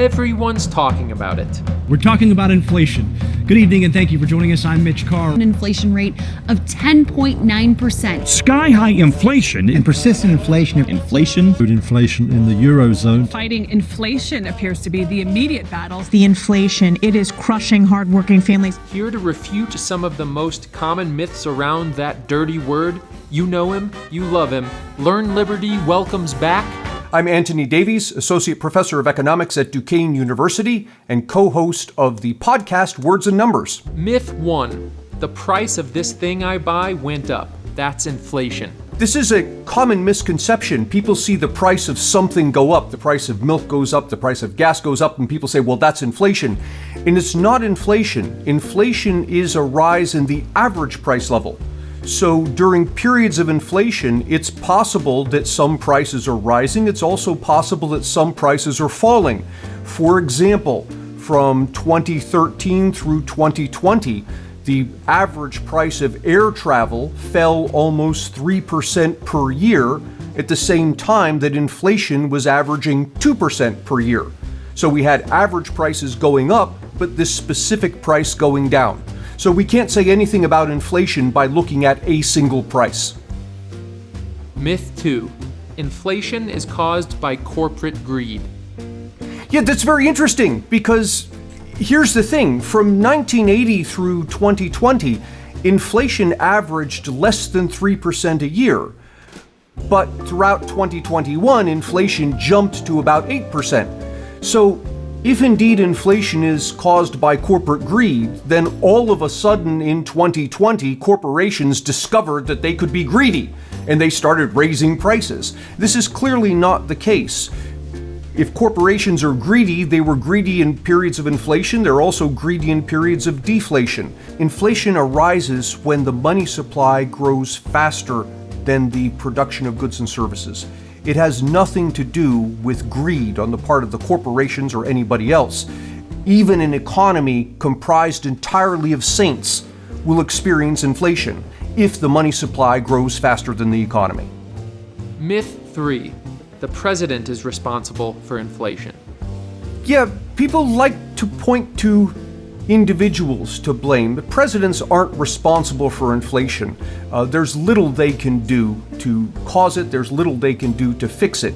Everyone's talking about it. We're talking about inflation. Good evening and thank you for joining us. I'm Mitch Carr. An inflation rate of 10.9%. Sky-high inflation and persistent inflation. Food inflation in the Eurozone. Fighting inflation appears to be the immediate battle. The inflation, it is crushing hardworking families. Here to refute some of the most common myths around that dirty word. You know him, you love him. Learn Liberty welcomes back. I'm Antony Davies, Associate Professor of Economics at Duquesne University and co-host of the podcast Words and Numbers. Myth 1. The price of this thing I buy went up. That's inflation. This is a common misconception. People see the price of something go up. The price of milk goes up, the price of gas goes up, and people say, well, that's inflation. And it's not inflation. Inflation is a rise in the average price level. So during periods of inflation, it's possible that some prices are rising. It's also possible that some prices are falling. For example, from 2013 through 2020, the average price of air travel fell almost 3% per year at the same time that inflation was averaging 2% per year. So we had average prices going up, but this specific price going down. So we can't say anything about inflation by looking at a single price. Myth 2. Inflation is caused by corporate greed. Yeah, that's very interesting because here's the thing. From 1980 through 2020, inflation averaged less than 3% a year. But throughout 2021, inflation jumped to about 8%. So if indeed inflation is caused by corporate greed, then all of a sudden in 2020, corporations discovered that they could be greedy, and they started raising prices. This is clearly not the case. If corporations are greedy, they were greedy in periods of inflation. They're also greedy in periods of deflation. Inflation arises when the money supply grows faster than the production of goods and services. It has nothing to do with greed on the part of the corporations or anybody else. Even an economy comprised entirely of saints will experience inflation if the money supply grows faster than the economy. Myth 3. The president is responsible for inflation. Yeah, people like to point to individuals to blame. The presidents aren't responsible for inflation. There's little they can do to cause it. There's little they can do to fix it.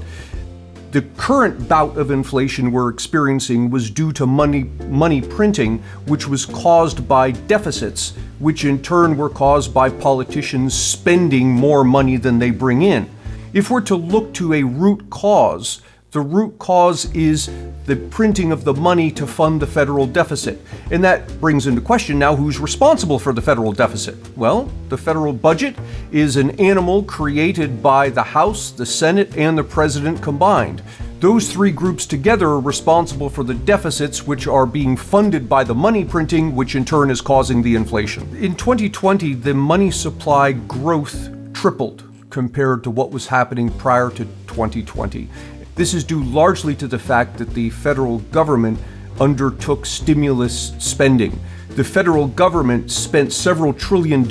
The current bout of inflation we're experiencing was due to money printing, which was caused by deficits, which in turn were caused by politicians spending more money than they bring in. If we're to look to a root cause, the root cause is the printing of the money to fund the federal deficit. And that brings into question now who's responsible for the federal deficit. Well, the federal budget is an animal created by the House, the Senate, and the President combined. Those three groups together are responsible for the deficits which are being funded by the money printing, which in turn is causing the inflation. In 2020, the money supply growth tripled compared to what was happening prior to 2020. This is due largely to the fact that the federal government undertook stimulus spending. The federal government spent several $1 trillion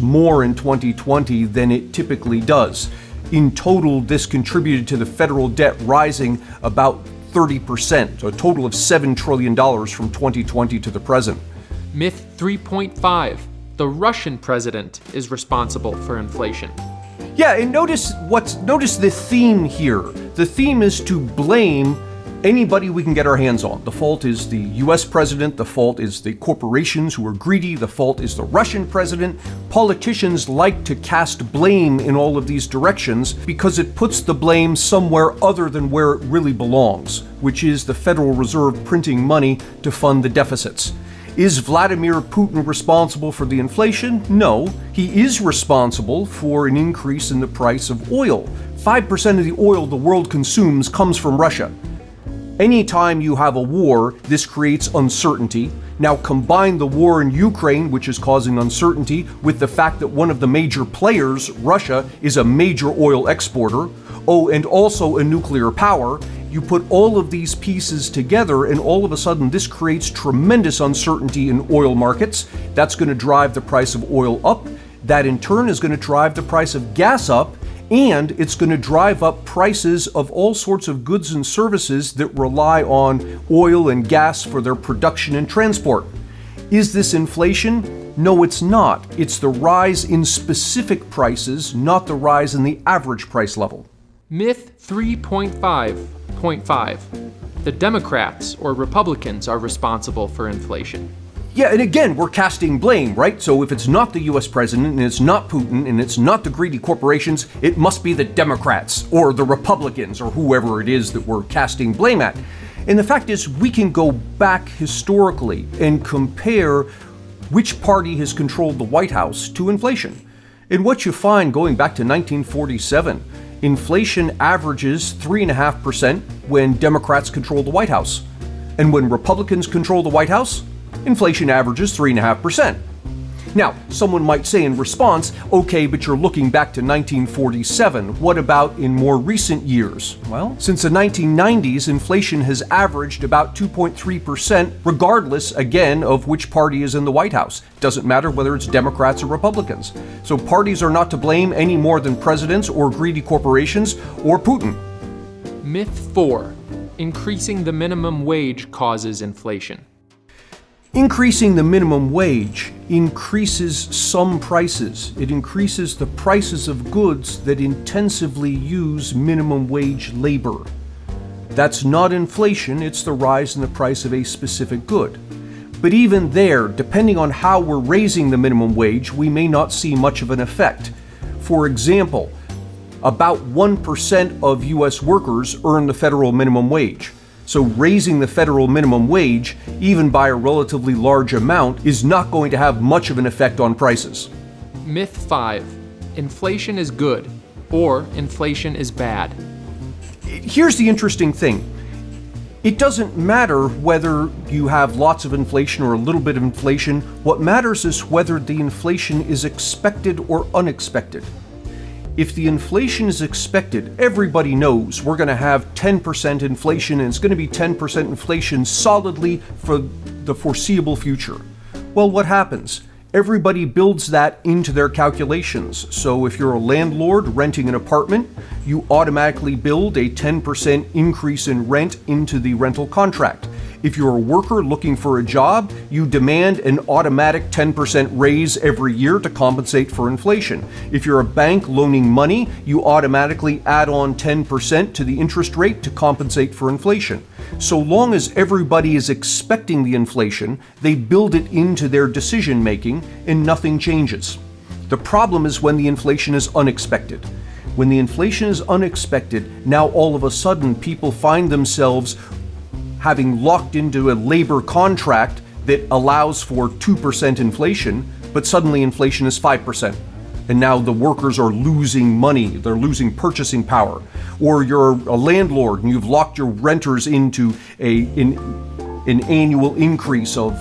more in 2020 than it typically does. In total, this contributed to the federal debt rising about 30%, so a total of $7 trillion from 2020 to the present. Myth 3.5. The Russian president is responsible for inflation. Yeah, and notice the theme here. The theme is to blame anybody we can get our hands on. The fault is the US president, the fault is the corporations who are greedy, the fault is the Russian president. Politicians like to cast blame in all of these directions because it puts the blame somewhere other than where it really belongs, which is the Federal Reserve printing money to fund the deficits. Is Vladimir Putin responsible for the inflation? No, he is responsible for an increase in the price of oil. 5% of the oil the world consumes comes from Russia. Anytime you have a war, this creates uncertainty. Now combine the war in Ukraine, which is causing uncertainty, with the fact that one of the major players, Russia, is a major oil exporter. Oh, and also a nuclear power. You put all of these pieces together and all of a sudden this creates tremendous uncertainty in oil markets. That's going to drive the price of oil up. That in turn is going to drive the price of gas up. And it's going to drive up prices of all sorts of goods and services that rely on oil and gas for their production and transport. Is this inflation? No, it's not. It's the rise in specific prices, not the rise in the average price level. Myth 3.5.5. The Democrats or Republicans are responsible for inflation. Yeah, and again, we're casting blame, right? So if it's not the US president, and it's not Putin, and it's not the greedy corporations, it must be the Democrats or the Republicans or whoever it is that we're casting blame at. And the fact is, we can go back historically and compare which party has controlled the White House to inflation. And what you find going back to 1947, inflation averages 3.5% when Democrats control the White House. And when Republicans control the White House, inflation averages 3.5%. Now, someone might say in response, okay, but you're looking back to 1947. What about in more recent years? Well, since the 1990s, inflation has averaged about 2.3%, regardless, again, of which party is in the White House. It doesn't matter whether it's Democrats or Republicans. So parties are not to blame any more than presidents or greedy corporations or Putin. Myth 4. Increasing the minimum wage causes inflation. Increasing the minimum wage increases some prices. It increases the prices of goods that intensively use minimum wage labor. That's not inflation, it's the rise in the price of a specific good. But even there, depending on how we're raising the minimum wage, we may not see much of an effect. For example, about 1% of US workers earn the federal minimum wage. So raising the federal minimum wage, even by a relatively large amount, is not going to have much of an effect on prices. Myth 5. Inflation is good or inflation is bad. Here's the interesting thing. It doesn't matter whether you have lots of inflation or a little bit of inflation. What matters is whether the inflation is expected or unexpected. If the inflation is expected, everybody knows we're going to have 10% inflation, and it's going to be 10% inflation solidly for the foreseeable future. Well, what happens? Everybody builds that into their calculations. So if you're a landlord renting an apartment, you automatically build a 10% increase in rent into the rental contract. If you're a worker looking for a job, you demand an automatic 10% raise every year to compensate for inflation. If you're a bank loaning money, you automatically add on 10% to the interest rate to compensate for inflation. So long as everybody is expecting the inflation, they build it into their decision making and nothing changes. The problem is when the inflation is unexpected. When the inflation is unexpected, now all of a sudden people find themselves having locked into a labor contract that allows for 2% inflation, but suddenly inflation is 5%. And now the workers are losing money, they're losing purchasing power. Or you're a landlord and you've locked your renters into an annual increase of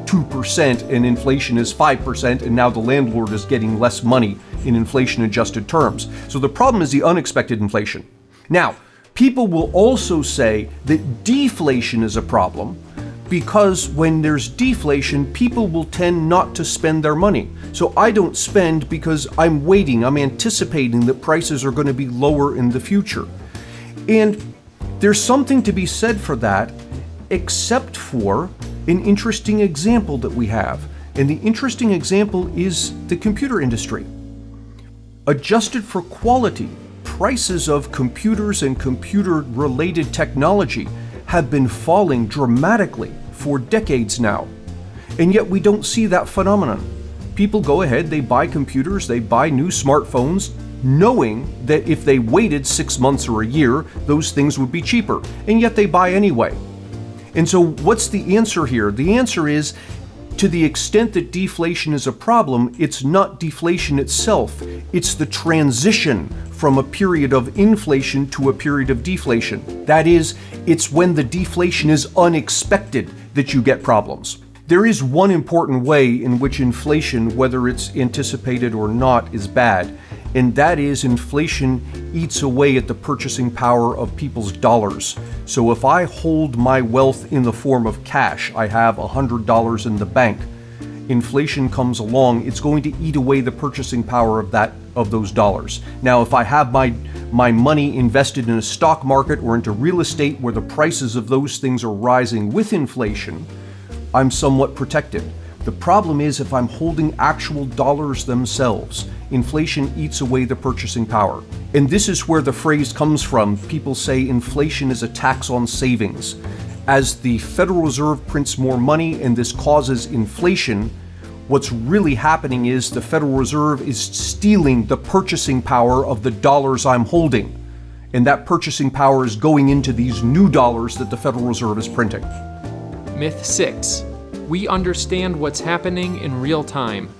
2% and inflation is 5%, and now the landlord is getting less money in inflation-adjusted terms. So the problem is the unexpected inflation. Now, people will also say that deflation is a problem because when there's deflation, people will tend not to spend their money. So I don't spend because I'm waiting, I'm anticipating that prices are going to be lower in the future. And there's something to be said for that, except for an interesting example that we have. And the interesting example is the computer industry. Adjusted for quality, prices of computers and computer-related technology have been falling dramatically for decades now. And yet we don't see that phenomenon. People go ahead, they buy computers, they buy new smartphones, knowing that if they waited 6 months or a year, those things would be cheaper. And yet they buy anyway. And so what's the answer here? The answer is, to the extent that deflation is a problem, it's not deflation itself. It's the transition from a period of inflation to a period of deflation. That is, it's when the deflation is unexpected that you get problems. There is one important way in which inflation, whether it's anticipated or not, is bad, and that is inflation eats away at the purchasing power of people's dollars. So if I hold my wealth in the form of cash, I have $100 in the bank, inflation comes along, it's going to eat away the purchasing power of those dollars. Now, if I have my money invested in a stock market or into real estate where the prices of those things are rising with inflation, I'm somewhat protected. The problem is if I'm holding actual dollars themselves, inflation eats away the purchasing power. And this is where the phrase comes from. People say inflation is a tax on savings. As the Federal Reserve prints more money and this causes inflation, what's really happening is the Federal Reserve is stealing the purchasing power of the dollars I'm holding. And that purchasing power is going into these new dollars that the Federal Reserve is printing. Myth 6. We understand what's happening in real time.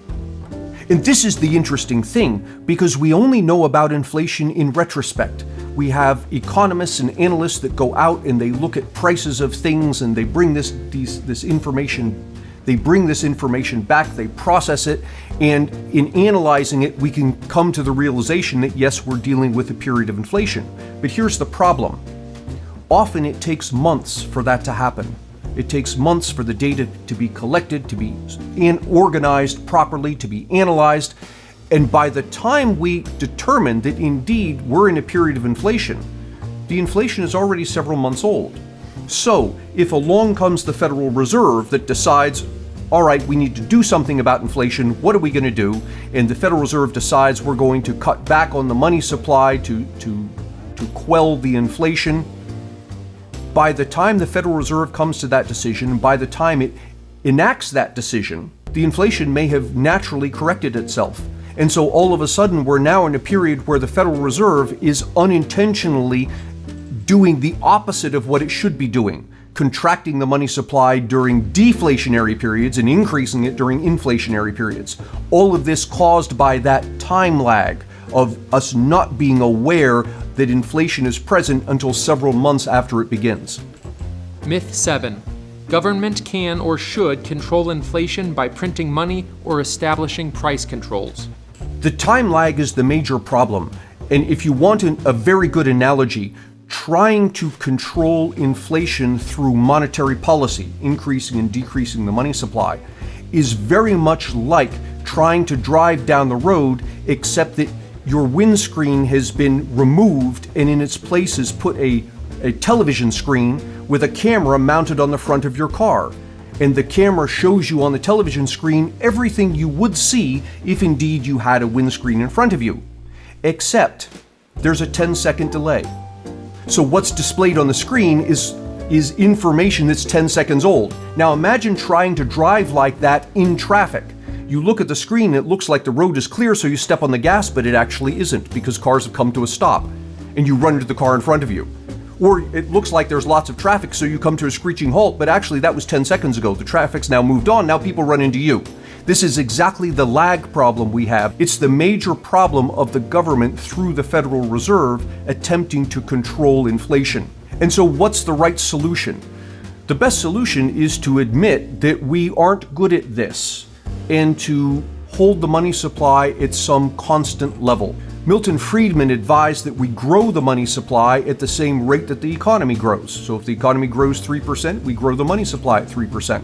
And this is the interesting thing, because we only know about inflation in retrospect. We have economists and analysts that go out and they look at prices of things and they bring this information back, they process it, and in analyzing it, we can come to the realization that yes, we're dealing with a period of inflation. But here's the problem. Often it takes months for that to happen. It takes months for the data to be collected, to be organized properly, to be analyzed. And by the time we determine that indeed we're in a period of inflation, the inflation is already several months old. So if along comes the Federal Reserve that decides, all right, we need to do something about inflation, what are we going to do? And the Federal Reserve decides we're going to cut back on the money supply to quell the inflation. By the time the Federal Reserve comes to that decision, by the time it enacts that decision, the inflation may have naturally corrected itself. And so all of a sudden, we're now in a period where the Federal Reserve is unintentionally doing the opposite of what it should be doing, contracting the money supply during deflationary periods and increasing it during inflationary periods. All of this caused by that time lag of us not being aware that inflation is present until several months after it begins. Myth 7. Government can or should control inflation by printing money or establishing price controls. The time lag is the major problem. And if you want a very good analogy, trying to control inflation through monetary policy, increasing and decreasing the money supply, is very much like trying to drive down the road, except that your windscreen has been removed and in its place is put a television screen with a camera mounted on the front of your car. And the camera shows you on the television screen everything you would see if indeed you had a windscreen in front of you. Except there's a 10-second delay. So what's displayed on the screen is information that's 10 seconds old. Now imagine trying to drive like that in traffic. You look at the screen, it looks like the road is clear, so you step on the gas, but it actually isn't because cars have come to a stop, and you run into the car in front of you. Or it looks like there's lots of traffic, so you come to a screeching halt, but actually that was 10 seconds ago. The traffic's now moved on, now people run into you. This is exactly the lag problem we have. It's the major problem of the government through the Federal Reserve attempting to control inflation. And so what's the right solution? The best solution is to admit that we aren't good at this, and to hold the money supply at some constant level. Milton Friedman advised that we grow the money supply at the same rate that the economy grows. So if the economy grows 3%, we grow the money supply at 3%.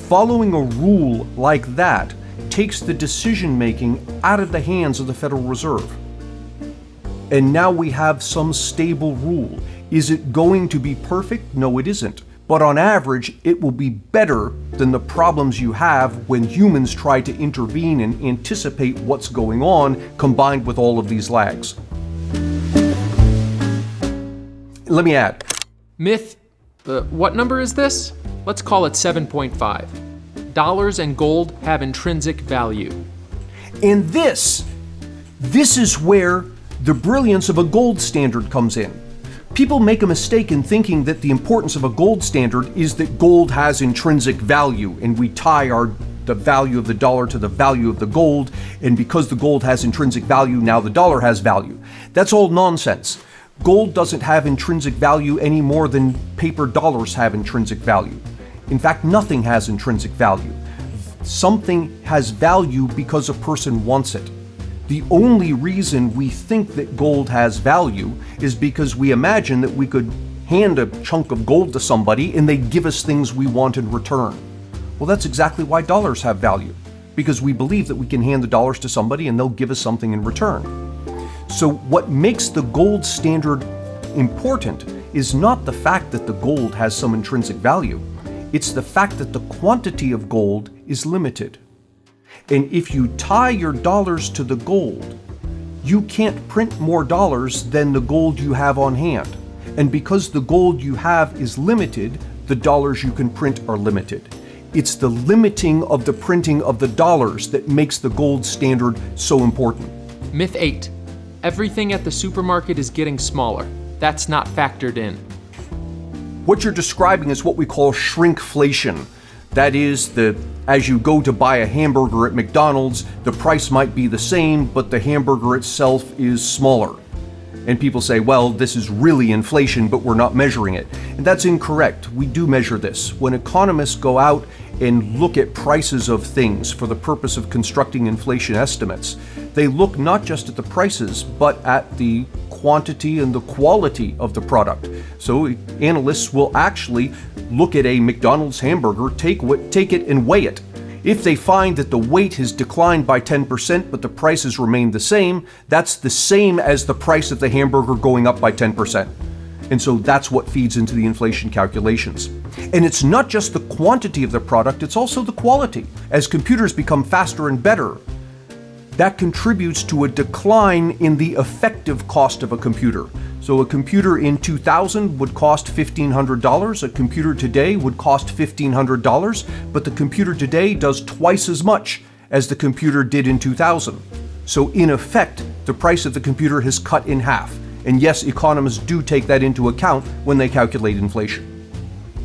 Following a rule like that takes the decision-making out of the hands of the Federal Reserve. And now we have some stable rule. Is it going to be perfect? No, it isn't. But on average, it will be better than the problems you have when humans try to intervene and anticipate what's going on, combined with all of these lags. Let me add. Myth, what number is this? Let's call it 7.5. Dollars and gold have intrinsic value. And this is where the brilliance of a gold standard comes in. People make a mistake in thinking that the importance of a gold standard is that gold has intrinsic value, and we tie the value of the dollar to the value of the gold, and because the gold has intrinsic value, now the dollar has value. That's all nonsense. Gold doesn't have intrinsic value any more than paper dollars have intrinsic value. In fact, nothing has intrinsic value. Something has value because a person wants it. The only reason we think that gold has value is because we imagine that we could hand a chunk of gold to somebody and they'd give us things we want in return. Well, that's exactly why dollars have value, because we believe that we can hand the dollars to somebody and they'll give us something in return. So what makes the gold standard important is not the fact that the gold has some intrinsic value. It's the fact that the quantity of gold is limited. And if you tie your dollars to the gold, you can't print more dollars than the gold you have on hand. And because the gold you have is limited, the dollars you can print are limited. It's the limiting of the printing of the dollars that makes the gold standard so important. Myth 8. Everything at the supermarket is getting smaller. That's not factored in. What you're describing is what we call shrinkflation. That is, as you go to buy a hamburger at McDonald's, the price might be the same, but the hamburger itself is smaller. And people say, well, this is really inflation, but we're not measuring it. And that's incorrect. We do measure this. When economists go out and look at prices of things for the purpose of constructing inflation estimates, they look not just at the prices, but at the quantity and the quality of the product. So analysts will actually look at a McDonald's hamburger, take it and weigh it. If they find that the weight has declined by 10%, but the prices remain the same, that's the same as the price of the hamburger going up by 10%. And so that's what feeds into the inflation calculations. And it's not just the quantity of the product, it's also the quality. As computers become faster and better, that contributes to a decline in the effective cost of a computer. So a computer in 2000 would cost $1,500. A computer today would cost $1,500, but the computer today does twice as much as the computer did in 2000. So in effect, the price of the computer has cut in half. And yes, economists do take that into account when they calculate inflation.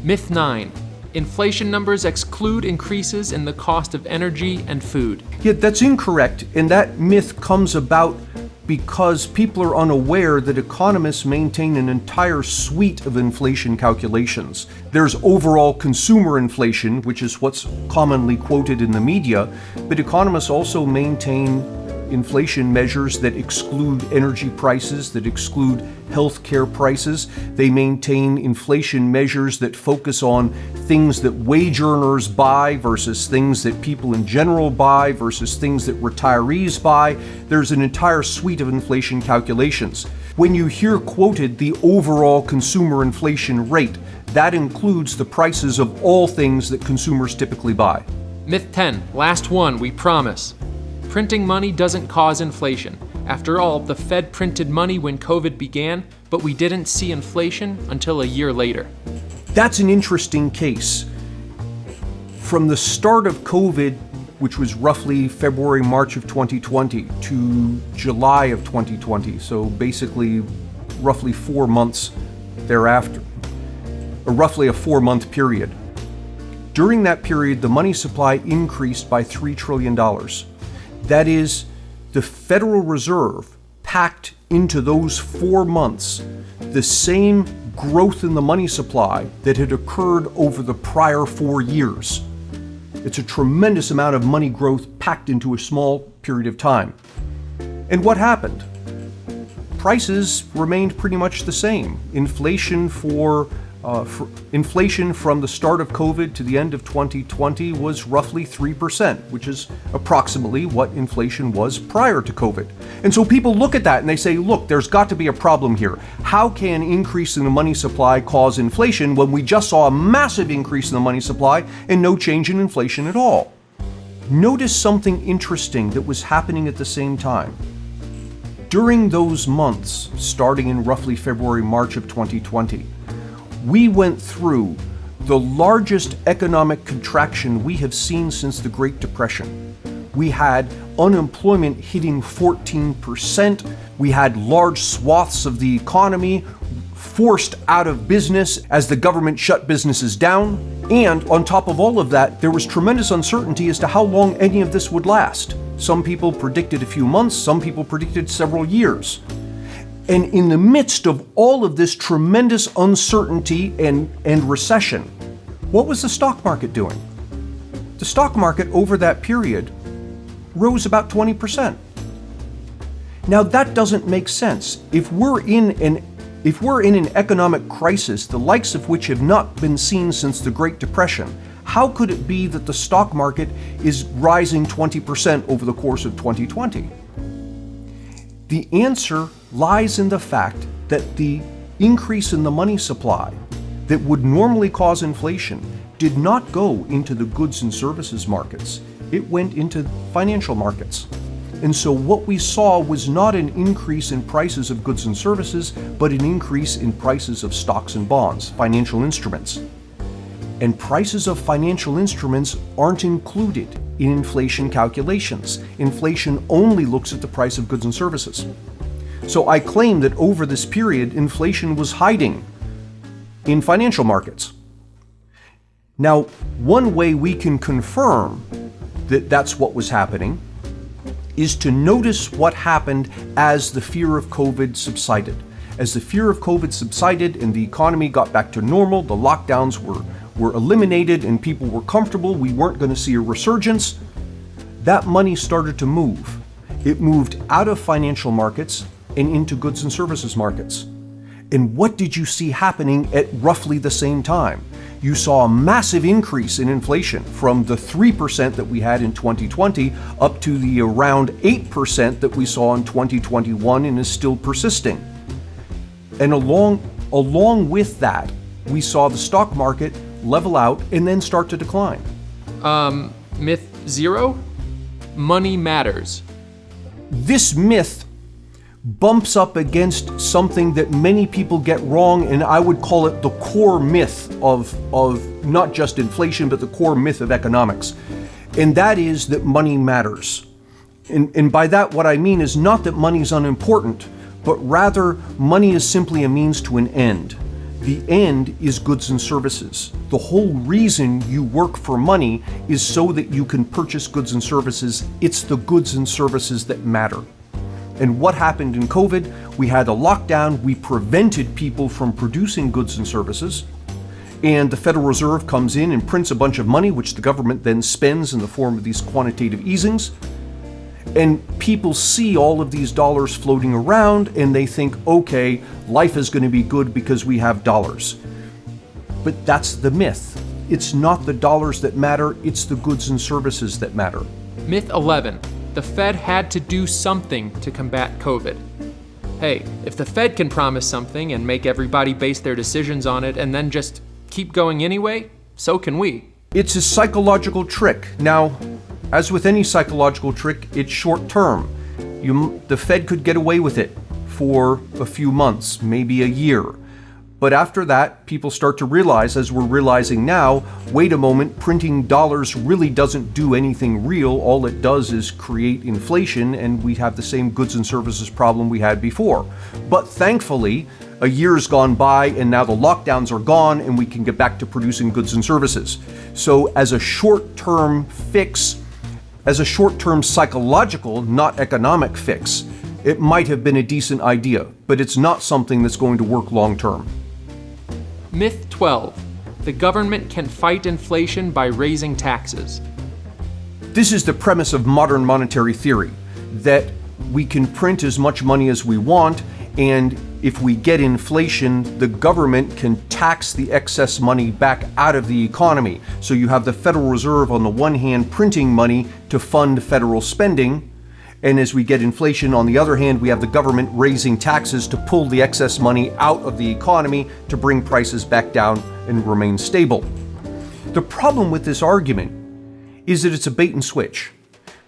Myth 9. Inflation numbers exclude increases in the cost of energy and food. Yeah, that's incorrect, and that myth comes about because people are unaware that economists maintain an entire suite of inflation calculations. There's overall consumer inflation, which is what's commonly quoted in the media, but economists also maintain inflation measures that exclude energy prices, that exclude healthcare prices. They maintain inflation measures that focus on things that wage earners buy versus things that people in general buy versus things that retirees buy. There's an entire suite of inflation calculations. When you hear quoted the overall consumer inflation rate, that includes the prices of all things that consumers typically buy. Myth 10. Last one, we promise. Printing money doesn't cause inflation. After all, the Fed printed money when COVID began, but we didn't see inflation until a year later. That's an interesting case. From the start of COVID, which was roughly February, March of 2020, to July of 2020, so basically roughly 4 months thereafter, or roughly a 4-month period. During that period, the money supply increased by $3 trillion. That is, the Federal Reserve packed into those 4 months the same growth in the money supply that had occurred over the prior 4 years. It's a tremendous amount of money growth packed into a small period of time. And what happened? Prices remained pretty much the same. Inflation from the start of COVID to the end of 2020 was roughly 3%, which is approximately what inflation was prior to COVID. And so people look at that and they say, look, there's got to be a problem here. How can increase in the money supply cause inflation when we just saw a massive increase in the money supply and no change in inflation at all? Notice something interesting that was happening at the same time. During those months, starting in roughly February, March of 2020, we went through the largest economic contraction we have seen since the Great Depression. We had unemployment hitting 14%. We had large swaths of the economy forced out of business as the government shut businesses down. And on top of all of that, there was tremendous uncertainty as to how long any of this would last. Some people predicted a few months, some people predicted several years. And in the midst of all of this tremendous uncertainty and recession, what was the stock market doing? The stock market over that period rose about 20%. Now that doesn't make sense. If we're in an economic crisis, the likes of which have not been seen since the Great Depression, how could it be that the stock market is rising 20% over the course of 2020? The answer lies in the fact that the increase in the money supply that would normally cause inflation did not go into the goods and services markets. It went into financial markets. And so what we saw was not an increase in prices of goods and services, but an increase in prices of stocks and bonds, financial instruments. And prices of financial instruments aren't included in inflation calculations. Inflation only looks at the price of goods and services. So I claim that over this period, inflation was hiding in financial markets. Now, one way we can confirm that that's what was happening is to notice what happened as the fear of COVID subsided. As the fear of COVID subsided and the economy got back to normal, the lockdowns were eliminated and people were comfortable, we weren't going to see a resurgence, that money started to move. It moved out of financial markets and into goods and services markets. And what did you see happening at roughly the same time? You saw a massive increase in inflation from the 3% that we had in 2020 up to the around 8% that we saw in 2021 and is still persisting. And along with that, we saw the stock market level out and then start to decline. Myth 0? Money matters. This myth bumps up against something that many people get wrong, and I would call it the core myth of not just inflation, but the core myth of economics. And that is that money matters. And by that, what I mean is not that money is unimportant, but rather money is simply a means to an end. The end is goods and services. The whole reason you work for money is so that you can purchase goods and services. It's the goods and services that matter. And what happened in COVID? We had a lockdown, we prevented people from producing goods and services, and the Federal Reserve comes in and prints a bunch of money, which the government then spends in the form of these quantitative easings. And people see all of these dollars floating around and they think, okay, life is going to be good because we have dollars. But that's the myth. It's not the dollars that matter, it's the goods and services that matter. Myth 11. The Fed had to do something to combat COVID. Hey, if the Fed can promise something and make everybody base their decisions on it and then just keep going anyway, so can we. It's a psychological trick. Now, as with any psychological trick, it's short term. The Fed could get away with it for a few months, maybe a year. But after that, people start to realize, as we're realizing now, wait a moment, printing dollars really doesn't do anything real. All it does is create inflation, and we have the same goods and services problem we had before. But thankfully, a year's gone by, and now the lockdowns are gone, and we can get back to producing goods and services. So as a short-term fix, as a short-term psychological, not economic fix, it might have been a decent idea, but it's not something that's going to work long-term. Myth 12. The government can fight inflation by raising taxes. This is the premise of modern monetary theory, that we can print as much money as we want, and if we get inflation, the government can tax the excess money back out of the economy. So you have the Federal Reserve on the one hand printing money to fund federal spending, and as we get inflation, on the other hand, we have the government raising taxes to pull the excess money out of the economy to bring prices back down and remain stable. The problem with this argument is that it's a bait and switch,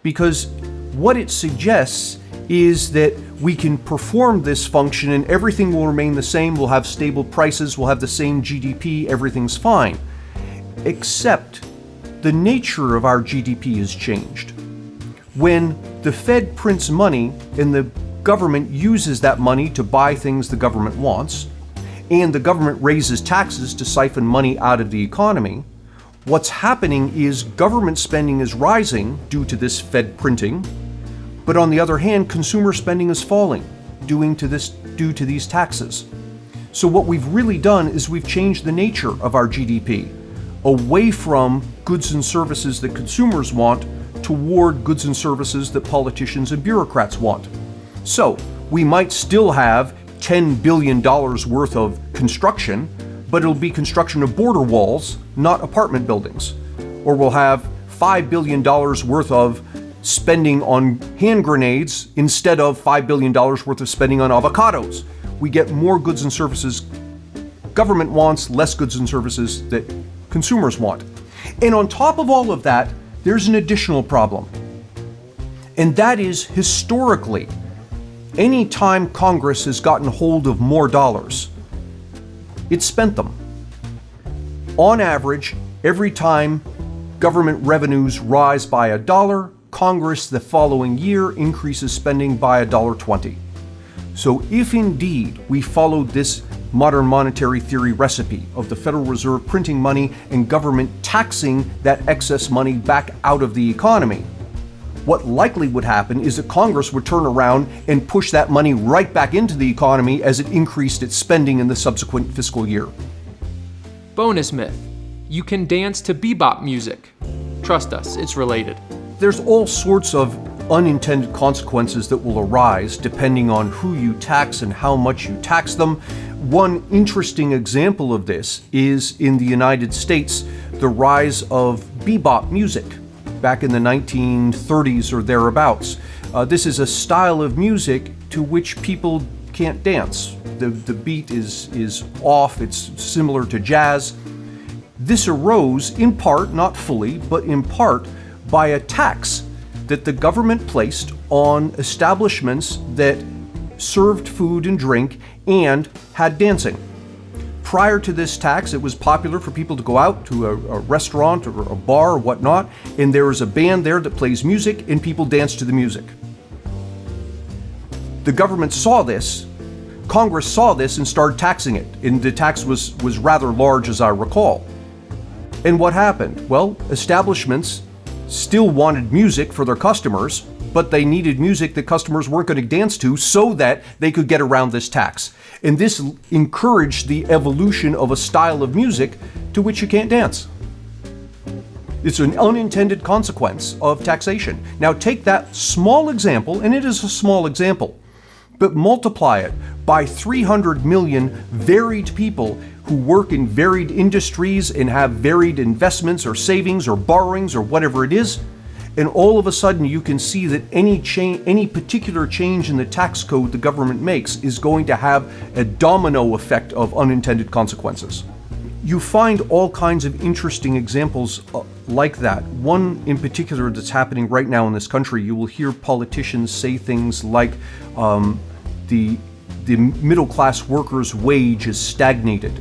because what it suggests is that we can perform this function and everything will remain the same, we'll have stable prices, we'll have the same GDP, everything's fine. Except the nature of our GDP has changed. When the Fed prints money and the government uses that money to buy things the government wants, and the government raises taxes to siphon money out of the economy, what's happening is government spending is rising due to this Fed printing, but on the other hand, consumer spending is falling due to these taxes. So what we've really done is we've changed the nature of our GDP away from goods and services that consumers want toward goods and services that politicians and bureaucrats want. So we might still have $10 billion worth of construction, but it'll be construction of border walls, not apartment buildings. or we'll have $5 billion worth of spending on hand grenades instead of $5 billion worth of spending on avocados. We get more goods and services government wants, less goods and services that consumers want. And on top of all of that, there's an additional problem. And that is, historically, any time Congress has gotten hold of more dollars, it's spent them. On average, every time government revenues rise by $1, Congress the following year increases spending by $1.20. So if indeed we followed this modern monetary theory recipe of the Federal Reserve printing money and government taxing that excess money back out of the economy, what likely would happen is that Congress would turn around and push that money right back into the economy as it increased its spending in the subsequent fiscal year. Bonus myth. You can dance to bebop music. Trust us, it's related. There's all sorts of unintended consequences that will arise depending on who you tax and how much you tax them. One interesting example of this is in the United States, the rise of bebop music back in the 1930s or thereabouts. This is a style of music to which people can't dance. The beat is off, it's similar to jazz. This arose in part, not fully, but in part, by a tax that the government placed on establishments that served food and drink and had dancing. Prior to this tax, it was popular for people to go out to a restaurant or a bar or whatnot, and there is a band there that plays music and people dance to the music. The government saw this, Congress saw this and started taxing it, and the tax was rather large, as I recall. And what happened? Well, establishments still wanted music for their customers, but they needed music that customers weren't going to dance to so that they could get around this tax. And this encouraged the evolution of a style of music to which you can't dance. It's an unintended consequence of taxation. Now take that small example, and it is a small example, but multiply it by 300 million varied people who work in varied industries and have varied investments or savings or borrowings or whatever it is, and all of a sudden you can see that any particular change in the tax code the government makes is going to have a domino effect of unintended consequences. You find all kinds of interesting examples like that. One in particular that's happening right now in this country, you will hear politicians say things like the middle class worker's wage is stagnated,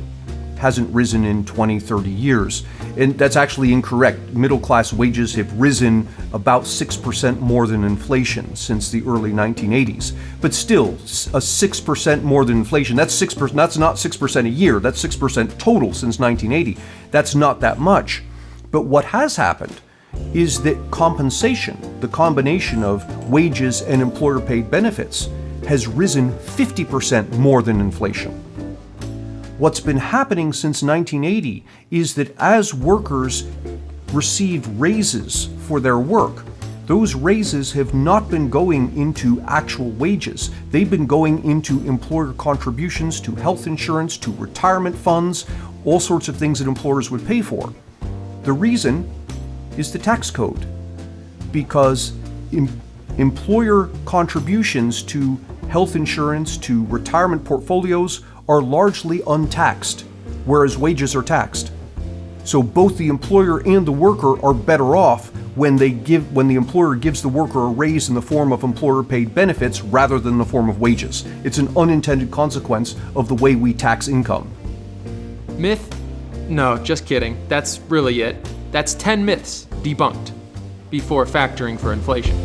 hasn't risen in 20, 30 years. And that's actually incorrect. Middle class wages have risen about 6% more than inflation since the early 1980s. But still, a 6% more than inflation, that's 6%, that's not 6% a year, that's 6% total since 1980. That's not that much. But what has happened is that compensation, the combination of wages and employer paid benefits, has risen 50% more than inflation. What's been happening since 1980 is that as workers receive raises for their work, those raises have not been going into actual wages. They've been going into employer contributions to health insurance, to retirement funds, all sorts of things that employers would pay for. The reason is the tax code, because employer contributions to health insurance, to retirement portfolios are largely untaxed, whereas wages are taxed. So both the employer and the worker are better off when the employer gives the worker a raise in the form of employer-paid benefits rather than the form of wages. It's an unintended consequence of the way we tax income. Myth? No, just kidding. That's really it. That's 10 myths debunked before factoring for inflation.